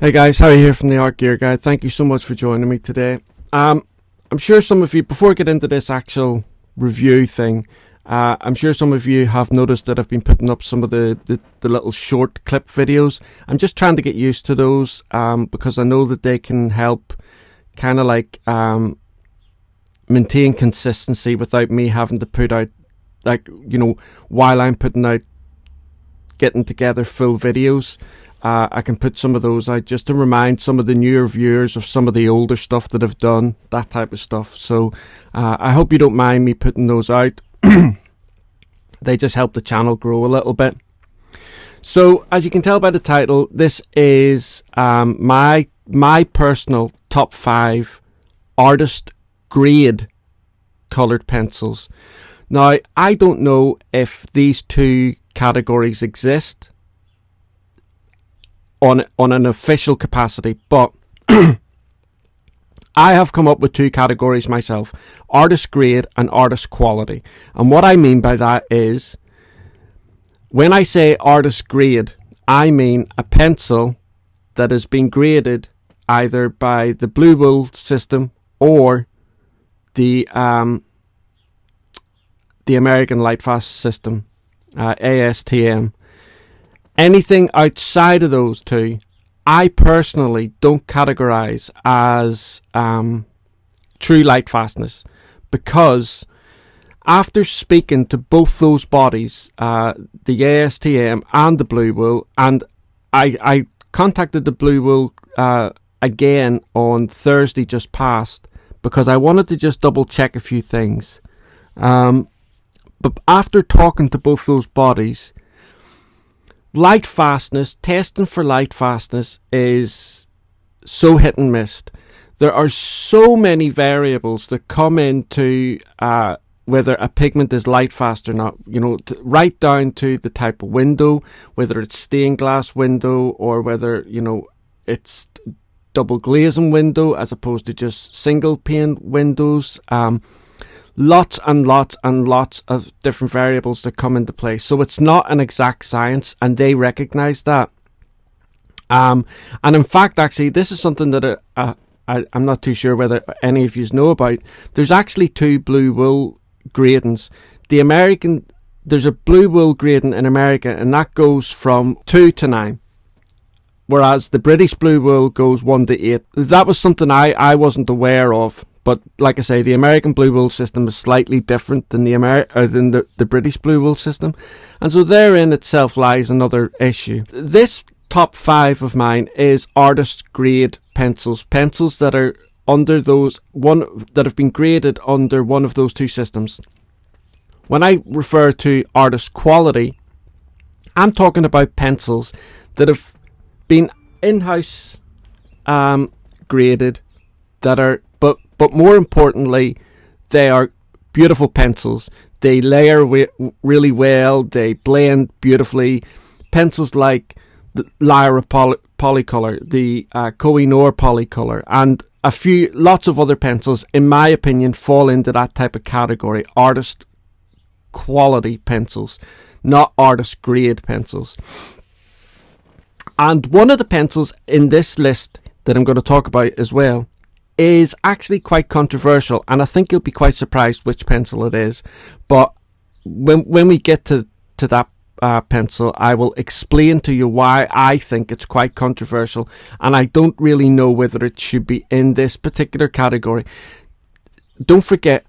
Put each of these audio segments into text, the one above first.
Hey guys, Harry here from the Art Gear Guide. Thank you so much for joining me today. I'm sure some of you, before I get into this actual review thing, I'm sure some of you have noticed that I've been putting up some of the little short clip videos. I'm just trying to get used to those because I know that they can help kind of like maintain consistency without me having to put out, like, you know, while I'm putting out, getting together full videos. I can put some of those out just to remind some of the newer viewers of some of the older stuff that I've done, that type of stuff. So I hope you don't mind me putting those out. They just help the channel grow a little bit. So as you can tell by the title, this is my personal top 5 artist grade coloured pencils. Now, I don't know if these two categories exist on an official capacity, but I have come up with two categories myself: artist grade and artist quality. And what I mean by that is, when I say artist grade, I mean a pencil that has been graded either by the Blue Wool system or the American Lightfast system, ASTM. Anything outside of those two, I personally don't categorize as true lightfastness, because after speaking to both those bodies, the ASTM and the Blue Wool, and I contacted the Blue Wool again on Thursday just past, because I wanted to just double check a few things. But after talking to both those bodies, lightfastness, testing for lightfastness is so hit and miss. There are so many variables that come into whether a pigment is lightfast or not. You know, right down to the type of window, whether it's stained glass window or whether, you know, it's double glazing window as opposed to just single pane windows. Lots and lots and lots of different variables that come into play. So it's not an exact science, and they recognize that. And in fact, actually, this is something that I'm not too sure whether any of you know about. There's actually two Blue Wool gradings. There's a Blue Wool grading in America, and that goes from 2 to 9. Whereas the British Blue Wool goes 1 to 8. That was something I wasn't aware of. But like I say, the American Blue Wool system is slightly different than the British Blue Wool system. And so therein itself lies another issue. This top 5 of mine is artist grade pencils. Pencils that are under that have been graded under one of those two systems. When I refer to artist quality, I'm talking about pencils that have been in-house graded, that are but more importantly, they are beautiful pencils. They layer really well. They blend beautifully. Pencils like the Lyra Polycolor, the Koh-i-Noor Polycolor, and lots of other pencils, in my opinion, fall into that type of category. Artist quality pencils, not artist grade pencils. And one of the pencils in this list that I'm going to talk about as well is actually quite controversial, and I think you'll be quite surprised which pencil it is. But when we get to that pencil, I will explain to you why I think it's quite controversial, and I don't really know whether it should be in this particular category. Don't forget,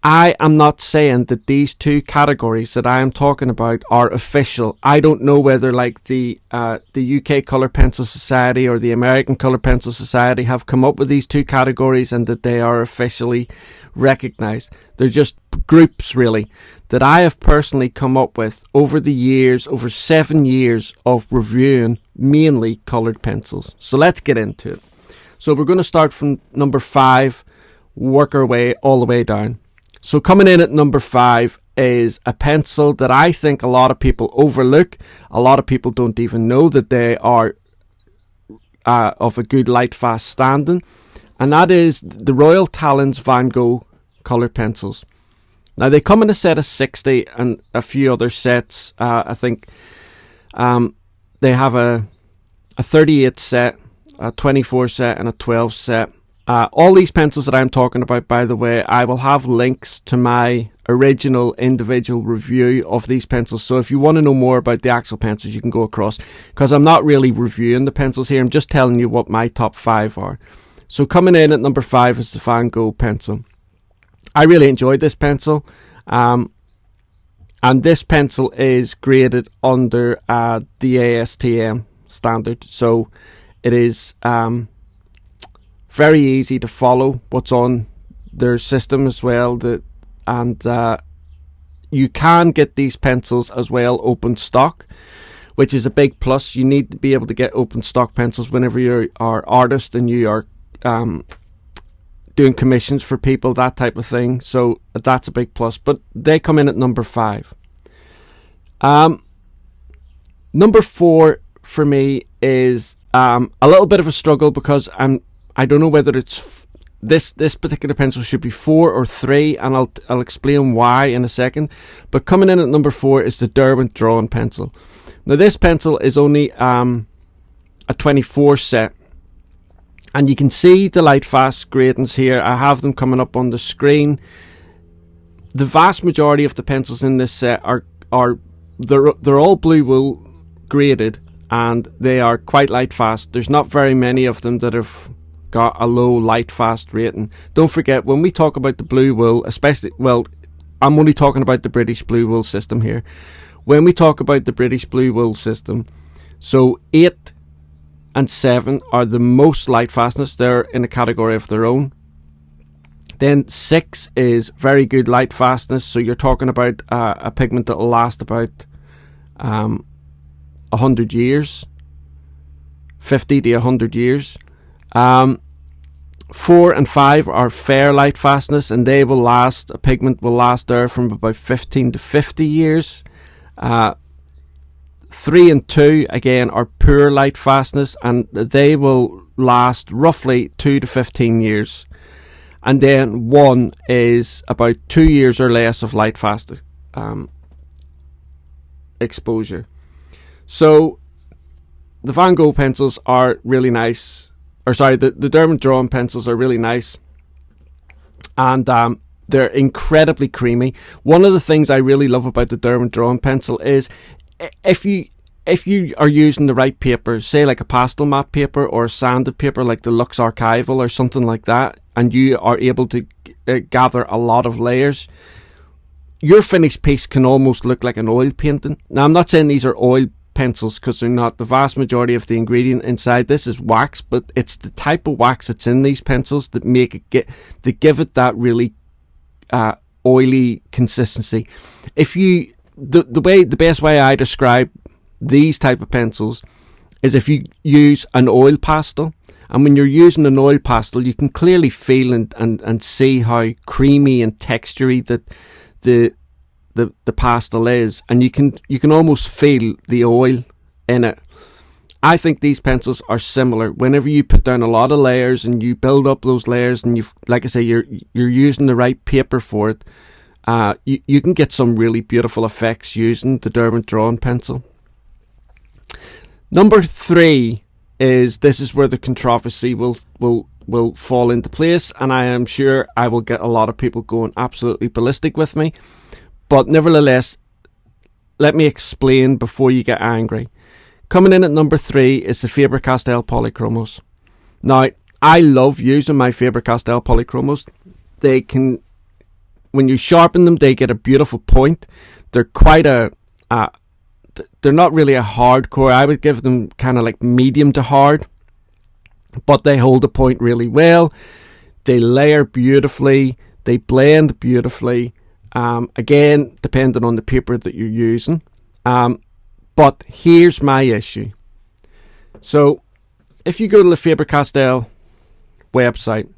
I am not saying that these two categories that I am talking about are official. I don't know whether, like, the UK Colour Pencil Society or the American Colour Pencil Society have come up with these two categories and that they are officially recognised. They're just groups, really, that I have personally come up with over the years, over 7 years of reviewing mainly coloured pencils. So let's get into it. So we're going to start from number 5, work our way all the way down. So coming in at number 5 is a pencil that I think a lot of people overlook. A lot of people don't even know that they are of a good lightfast standing. And that is the Royal Talens Van Gogh coloured pencils. Now they come in a set of 60 and a few other sets. I think they have a 38 set a 24 set and a 12 set. All these pencils that I'm talking about, by the way, I will have links to my original individual review of these pencils. So if you want to know more about the actual pencils, you can go across, because I'm not really reviewing the pencils here. I'm just telling you what my top 5 are. So coming in at number 5 is the Van Gogh pencil. I really enjoyed this pencil. And this pencil is graded under the ASTM standard. So it is very easy to follow what's on their system as well. You can get these pencils as well open stock, which is a big plus. You need to be able to get open stock pencils whenever you are artist and you are doing commissions for people, that type of thing. So that's a big plus. But they come in at number 5. Number 4 for me is a little bit of a struggle, because I don't know whether it's this particular pencil should be 4 or 3, and I'll explain why in a second. But coming in at number 4 is the Derwent drawing pencil. Now this pencil is only a 24 set, and you can see the Lightfast gradings here. I have them coming up on the screen. The vast majority of the pencils in this set are they're all blue wool graded, and they are quite Lightfast. There's not very many of them that have got a low Lightfast rating. Don't forget, when we talk about the blue wool, especially, well, I'm only talking about the British blue wool system here. When we talk about the British blue wool system, so 8 and 7 are the most Lightfastness. They're in a category of their own. Then 6 is very good Lightfastness. So you're talking about a pigment that will last about 100 years, 50 to 100 years. 4 and 5 are fair Lightfastness, and they will last, a pigment will last there from about 15 to 50 years. 3 and 2 again are poor Lightfastness, and they will last roughly 2 to 15 years. And then 1 is about 2 years or less of Lightfast exposure. So the Van Gogh pencils are really nice. The Derwent drawing pencils are really nice, and they're incredibly creamy. One of the things I really love about the Derwent drawing pencil is if you are using the right paper, say like a pastel matte paper or a sanded paper like the Lux Archival or something like that, and you are able to gather a lot of layers, your finished piece can almost look like an oil painting. Now, I'm not saying these are oil pencils, because they're not. The vast majority of the ingredient inside this is wax, but it's the type of wax that's in these pencils that make it give it that really oily consistency. The best way I describe these type of pencils is if you use an oil pastel, and when you're using an oil pastel, you can clearly feel and see how creamy and textury that the pastel is, and you can almost feel the oil in it. I think these pencils are similar. Whenever you put down a lot of layers and you build up those layers, and like I say, you're using the right paper for it, you can get some really beautiful effects using the Derwent drawing pencil. Number 3 is where the controversy will fall into place, and I am sure I will get a lot of people going absolutely ballistic with me. But nevertheless, let me explain before you get angry. Coming in at number 3 is the Faber-Castell Polychromos. Now, I love using my Faber-Castell Polychromos. They can, when you sharpen them, they get a beautiful point. They're quite they're not really a hardcore. I would give them kind of like medium to hard, but they hold the point really well. They layer beautifully. They blend beautifully. Again, depending on the paper that you're using. But here's my issue. So, if you go to the Faber-Castell website,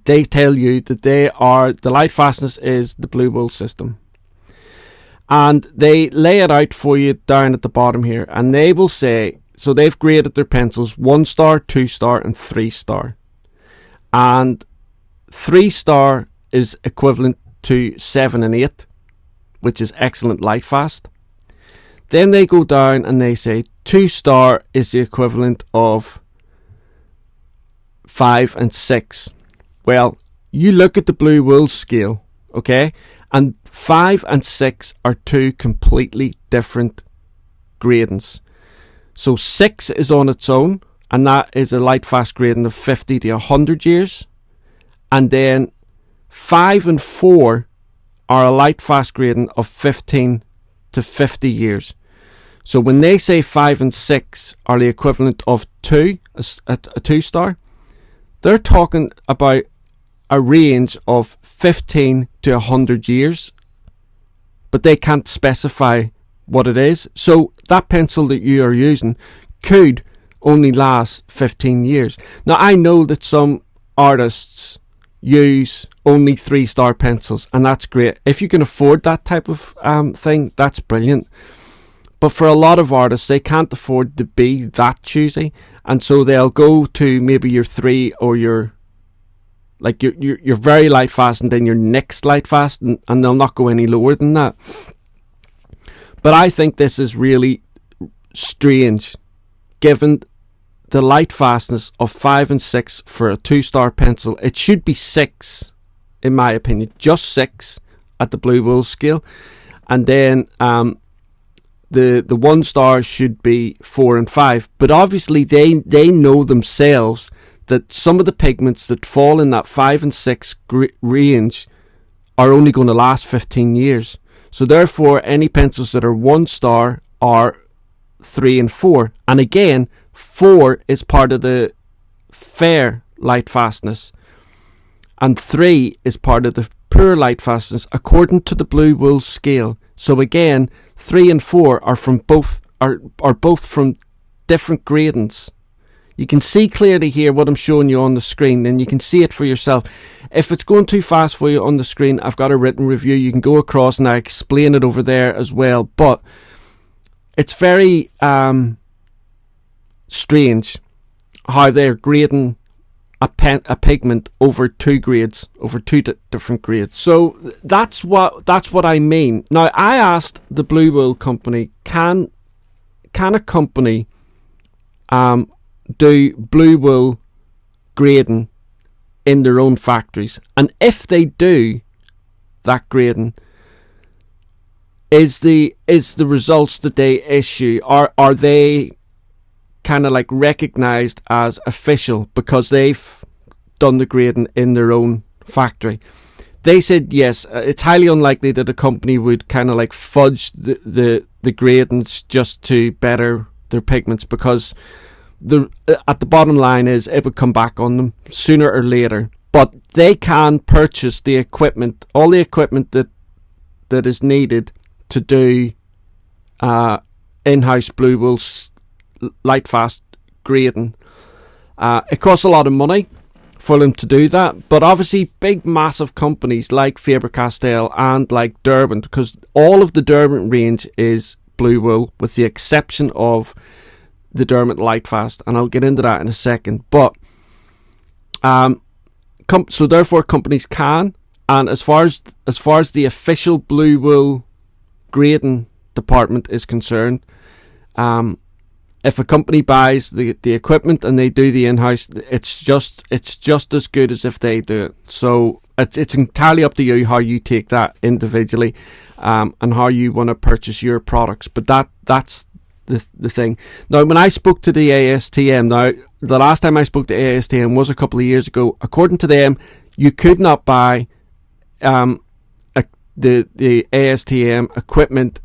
they tell you that the Lightfastness is the blue wool system. And they lay it out for you down at the bottom here. And they will say, so they've graded their pencils 1-star, 2-star, and 3-star. And 3-star is equivalent to 7 and 8, which is excellent Lightfast. Then they go down and they say 2-star is the equivalent of 5 and 6. Well, you look at the blue wool scale, okay, and 5 and 6 are two completely different gradings. So 6 is on its own, and that is a Lightfast grading of 50 to 100 years. And then 5 and 4 are a Lightfast grading of 15 to 50 years. So when they say 5 and 6 are the equivalent of 2, a 2-star, they're talking about a range of 15 to 100 years, but they can't specify what it is. So that pencil that you are using could only last 15 years. Now, I know that some artists use only 3-star pencils, and that's great. If you can afford that type of thing, that's brilliant. But for a lot of artists, they can't afford to be that choosy, and so they'll go to maybe your 3 or your very Lightfast and then your next Lightfast, and they'll not go any lower than that. But I think this is really strange, given the Lightfastness of 5 and 6 for a 2-star pencil. It should be 6, in my opinion, just 6 at the blue wool scale, and then the 1-star should be 4 and 5. But obviously they know themselves that some of the pigments that fall in that 5 and 6 range are only going to last 15 years. So therefore, any pencils that are 1-star are 3 and 4. And again, 4 is part of the fair Lightfastness, and 3 is part of the poor Lightfastness according to the blue wool scale. So again, 3 and 4 are from both from different gradings. You can see clearly here what I'm showing you on the screen, and you can see it for yourself. If it's going too fast for you on the screen, I've got a written review. You can go across and I explain it over there as well. But it's very strange how they're grading a pigment over two grades, over two different grades. So that's what I mean. Now, I asked the Blue Wool company, can a company do blue wool grading in their own factories? And if they do that grading, is the results that they issue, are they kind of like recognised as official because they've done the grading in their own factory? They said yes. It's highly unlikely that a company would kind of like fudge the gradings just to better their pigments, because at the bottom line is it would come back on them sooner or later. But they can purchase the equipment, all the equipment that is needed to do in-house blue wool Lightfast grading. It costs a lot of money for them to do that, but obviously big massive companies like Faber-Castell and like Derwent, because all of the Derwent range is blue wool with the exception of the Derwent Lightfast, and I'll get into that in a second. But so therefore companies can, and as far as the official blue wool grading department is concerned, if a company buys the equipment and they do the in-house, it's just as good as if they do it. So it's entirely up to you how you take that individually, and how you want to purchase your products. But that's the thing. Now, when I spoke to the ASTM, the last time I spoke to ASTM was a couple of years ago. According to them, you could not buy the ASTM equipment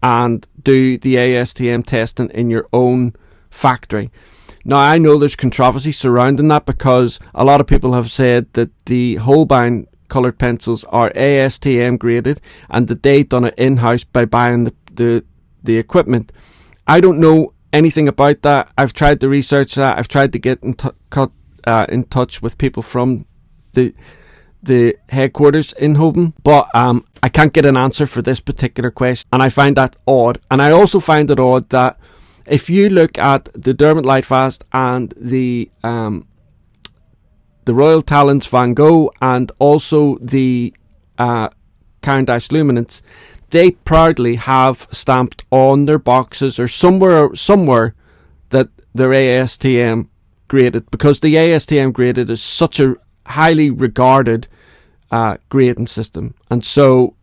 and do the ASTM testing in your own factory. Now, I know there's controversy surrounding that, because a lot of people have said that the Holbein coloured pencils are ASTM graded and that they've done it in-house by buying the equipment. I don't know anything about that. I've tried to research that. I've tried to get in touch with people from the headquarters in Holbein, but I can't get an answer for this particular question, and I find that odd. And I also find it odd that if you look at the Derwent Lightfast and the Royal Talons Van Gogh and also the Caran Luminance, they proudly have stamped on their boxes or somewhere that they're ASTM graded, because the ASTM graded is such a highly regarded grading system, and so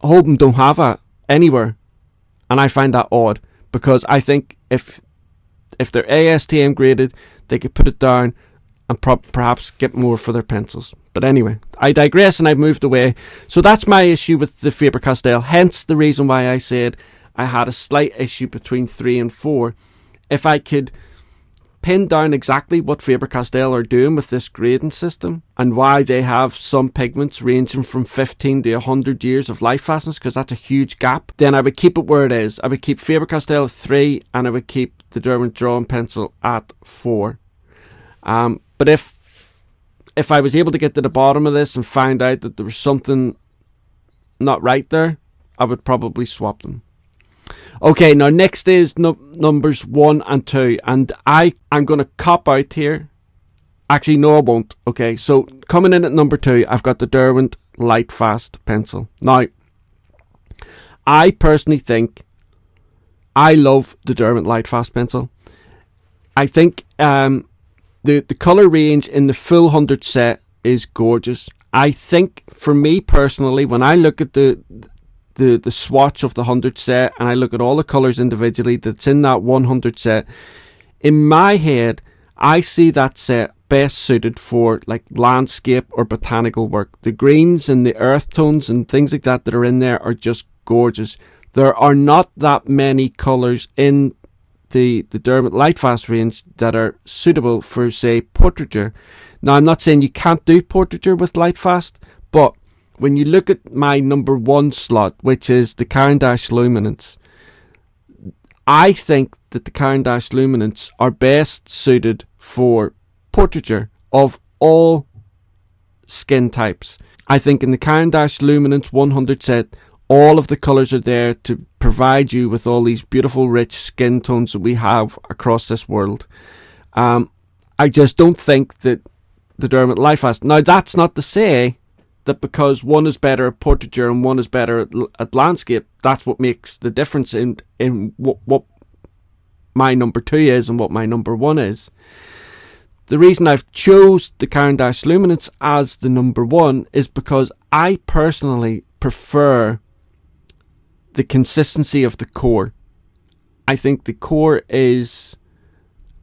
Holden don't have that anywhere, and I find that odd, because I think if they're ASTM graded, they could put it down and perhaps get more for their pencils. But anyway, I digress and I've moved away. So that's my issue with the Faber-Castell, hence the reason why I said I had a slight issue between 3 and 4. If I could pin down exactly what Faber-Castell are doing with this grading system and why they have some pigments ranging from 15 to 100 years of life fastness, because that's a huge gap, then I would keep it where it is. I would keep Faber-Castell at 3 and I would keep the Derwent drawing pencil at 4. But if I was able to get to the bottom of this and find out that there was something not right there, I would probably swap them. Okay, now next is numbers 1 and 2, and I'm going to cop out here. Actually, no, I won't. Okay, so coming in at number 2, I've got the Derwent Lightfast pencil. Now, I personally think I love the Derwent Lightfast pencil. I think the colour range in the full 100 set is gorgeous. I think, for me personally, when I look at the swatch of the 100 set and I look at all the colours individually that's in that 100 set, in my head I see that set best suited for like landscape or botanical work. The greens and the earth tones and things like that are in there are just gorgeous. There are not that many colours in the Derwent Lightfast range that are suitable for, say, portraiture. Now, I'm not saying you can't do portraiture with Lightfast, but when you look at my number 1 slot, which is the Caran Luminance, I think that the Caran Luminance are best suited for portraiture of all skin types. I think in the Caran Luminance 100 set, all of the colours are there to provide you with all these beautiful, rich skin tones that we have across this world. I just don't think that the Derwent Lightfast... Now, that's not to say that because one is better at portraiture and one is better at landscape, that's what makes the difference in what my number 2 is and what my number 1 is. The reason I've chose the Caran Luminance as the number 1 is because I personally prefer the consistency of the core. I think the core is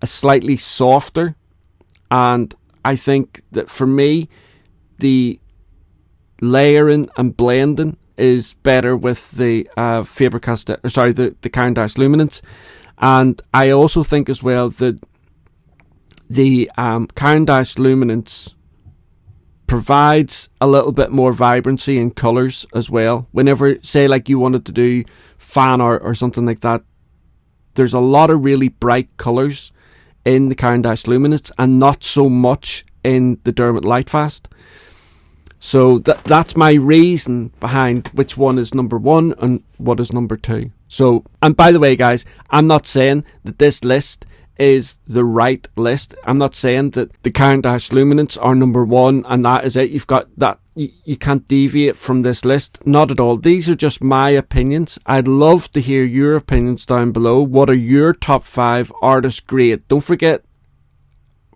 a slightly softer, and I think that for me the layering and blending is better with the Faber-Castell, the Caran Luminance. And I also think as well that the Caran Luminance provides a little bit more vibrancy in colours as well. Whenever, say, like you wanted to do fan art or something like that, there's a lot of really bright colours in the Caran Luminance and not so much in the Derwent Lightfast. So that's my reason behind which one is number 1 and what is number 2. So, and by the way, guys, I'm not saying that this list is the right list. I'm not saying that the Caran Luminance are number 1 and that is it. You've got that. You can't deviate from this list. Not at all. These are just my opinions. I'd love to hear your opinions down below. What are your top 5 artist grade? Don't forget,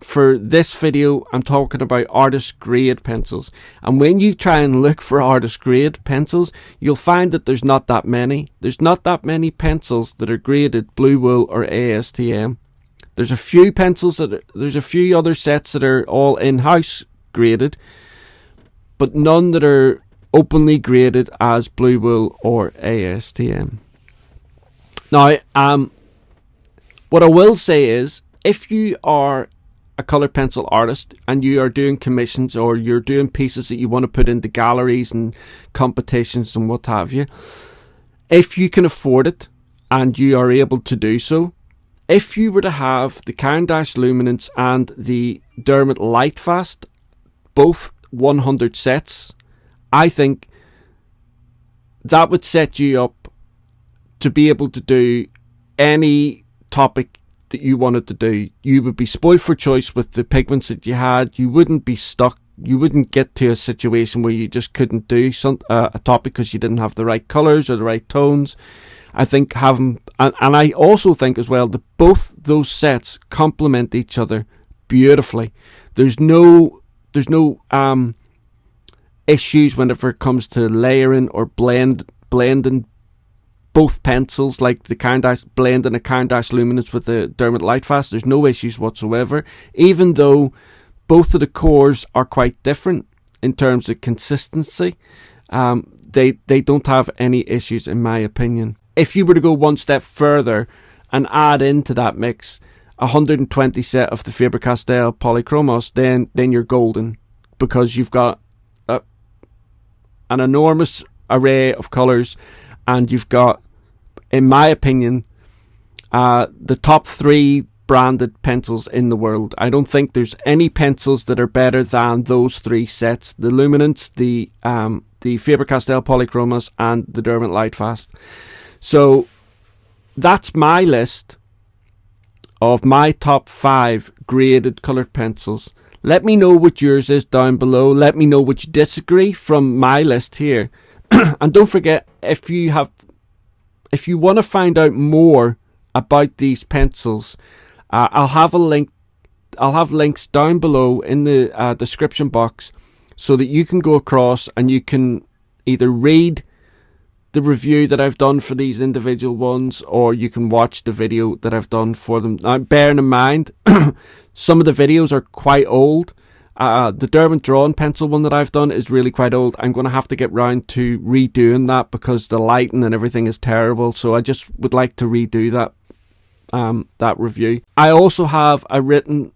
for this video, I'm talking about artist grade pencils. And when you try and look for artist grade pencils, you'll find that there's not that many. There's not that many pencils that are graded Blue Wool or ASTM. There's a few pencils there's a few other sets that are all in-house graded, but none that are openly graded as Blue Wool or ASTM. Now, what I will say is, if you are a colour pencil artist and you are doing commissions or you're doing pieces that you want to put into galleries and competitions and what have you, if you can afford it and you are able to do so, if you were to have the Caran Luminance and the Derwent Lightfast, both 100 sets, I think that would set you up to be able to do any topic that you wanted to do. You would be spoiled for choice with the pigments that you had. You wouldn't be stuck. You wouldn't get to a situation where you just couldn't do a topic because you didn't have the right colours or the right tones. I think having, and I also think as well that both those sets complement each other beautifully. There's no issues whenever it comes to layering or blending both pencils, like the Caran blending a Caran Luminance with the Derwent Lightfast. There's no issues whatsoever, even though both of the cores are quite different in terms of consistency. They don't have any issues, in my opinion. If you were to go one step further and add into that mix 120 set of the Faber-Castell Polychromos, then you're golden, because you've got an enormous array of colours, and you've got, in my opinion, the top 3 branded pencils in the world. I don't think there's any pencils that are better than those 3 sets: the Luminance, the Faber-Castell Polychromos, and the Derwent Lightfast. So that's my list of my top 5 graded coloured pencils. Let me know what yours is down below. Let me know what you disagree from my list here. And don't forget, if you want to find out more about these pencils, I'll have links down below in the description box, so that you can go across and you can either read the review that I've done for these individual ones, or you can watch the video that I've done for them. Now, bearing in mind, some of the videos are quite old. The Derwent drawn pencil one that I've done is really quite old. I'm going to have to get round to redoing that, because the lighting and everything is terrible. So I just would like to redo that review. I also have a written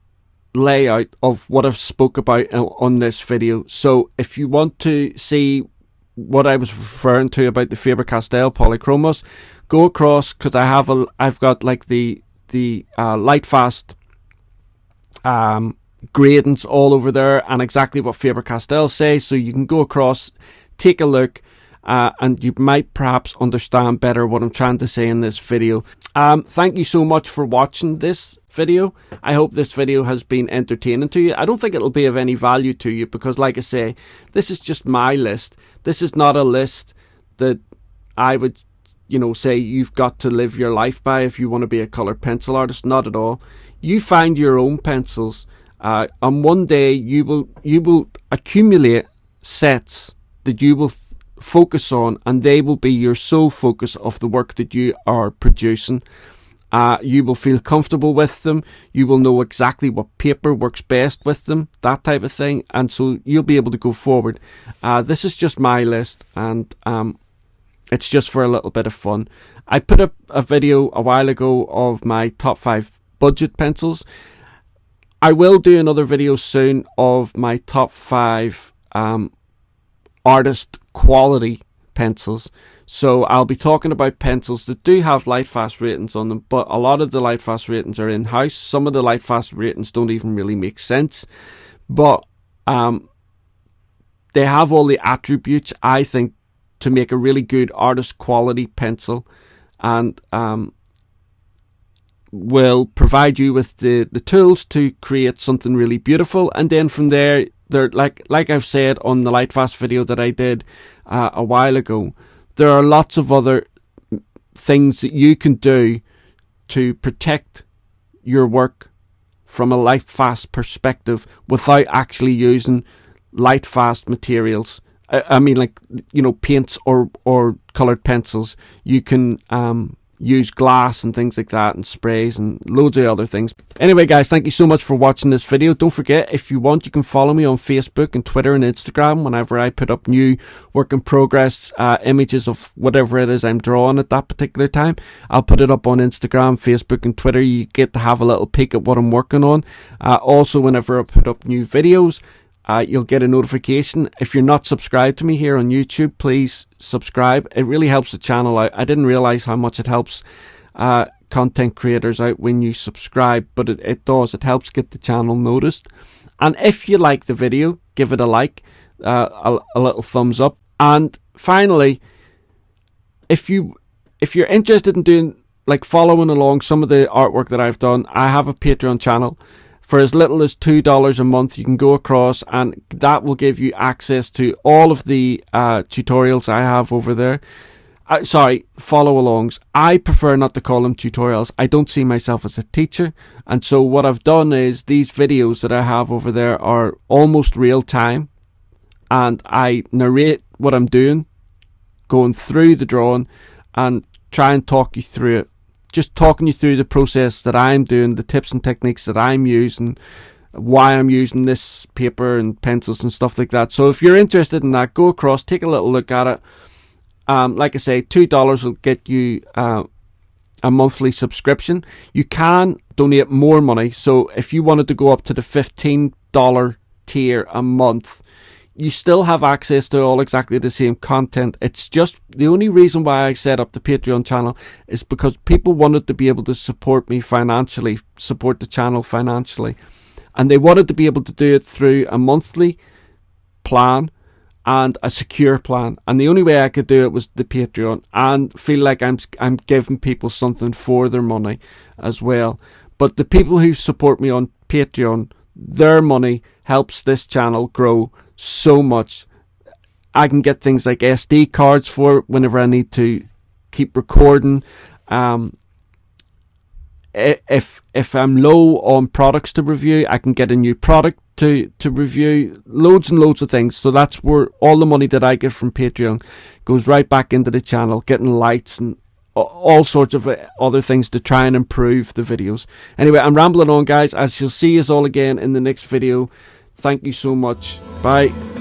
layout of what I've spoke about on this video. So if you want to see what I was referring to about the Faber-Castell Polychromos, go across, because I've got like the Lightfast gradings all over there, and exactly what Faber-Castell say. So you can go across, take a look, and you might perhaps understand better what I'm trying to say in this video. Thank you so much for watching this video. I hope this video has been entertaining to you. I don't think it'll be of any value to you, because like I say, this is just my list. This is not a list that I would, say you've got to live your life by if you want to be a coloured pencil artist. Not at all. You find your own pencils, and one day you will accumulate sets that you will focus on, and they will be your sole focus of the work that you are producing. You will feel comfortable with them. You will know exactly what paper works best with them, that type of thing, and so you'll be able to go forward. This is just my list, and it's just for a little bit of fun. I put up a video a while ago of my top 5 budget pencils. I will do another video soon of my top 5 artist quality pencils. So I'll be talking about pencils that do have Lightfast ratings on them, but a lot of the Lightfast ratings are in-house. Some of the Lightfast ratings don't even really make sense, but they have all the attributes, I think, to make a really good artist quality pencil, and will provide you with the tools to create something really beautiful. And then from there, they're like I've said on the Lightfast video that I did a while ago, there are lots of other things that you can do to protect your work from a Lightfast perspective without actually using Lightfast materials. I mean, like, paints or coloured pencils. You can use glass and things like that, and sprays and loads of other things. Anyway guys, thank you so much for watching this video. Don't forget, if you want, you can follow me on Facebook and Twitter and Instagram whenever I put up new work in progress images of whatever it is I'm drawing at that particular time. I'll put it up on Instagram, Facebook and Twitter. You get to have a little peek at what I'm working on. Also, whenever I put up new videos, you'll get a notification. If you're not subscribed to me here on YouTube, please subscribe. It really helps the channel out. I didn't realize how much it helps content creators out when you subscribe, but it does. It helps get the channel noticed. And if you like the video, give it a like, a little thumbs up. And finally, if you're interested in doing, like, following along some of the artwork that I've done, I have a Patreon channel. For as little as $2 a month, you can go across, and that will give you access to all of the tutorials I have over there. sorry, follow-alongs. I prefer not to call them tutorials. I don't see myself as a teacher, and so what I've done is these videos that I have over there are almost real time, and I narrate what I'm doing, going through the drawing, and try and talk you through it. Just talking you through the process that I'm doing, the tips and techniques that I'm using, why I'm using this paper and pencils and stuff like that. So if you're interested in that, go across, take a little look at it. Like I say, $2 will get you a monthly subscription. You can donate more money. So if you wanted to go up to the $15 tier a month, you still have access to all exactly the same content. It's just the only reason why I set up the Patreon channel is because people wanted to be able to support me financially, support the channel financially. And they wanted to be able to do it through a monthly plan and a secure plan. And the only way I could do it was the Patreon, and feel like I'm giving people something for their money as well. But the people who support me on Patreon, their money helps this channel grow so much. I can get things like SD cards for it whenever I need to keep recording. If I'm low on products to review, I can get a new product to review. Loads and loads of things. So that's where all the money that I get from Patreon goes right back into the channel, getting lights and all sorts of other things to try and improve the videos. Anyway, I'm rambling on, guys. I shall see you all again in the next video. Thank you so much. Bye.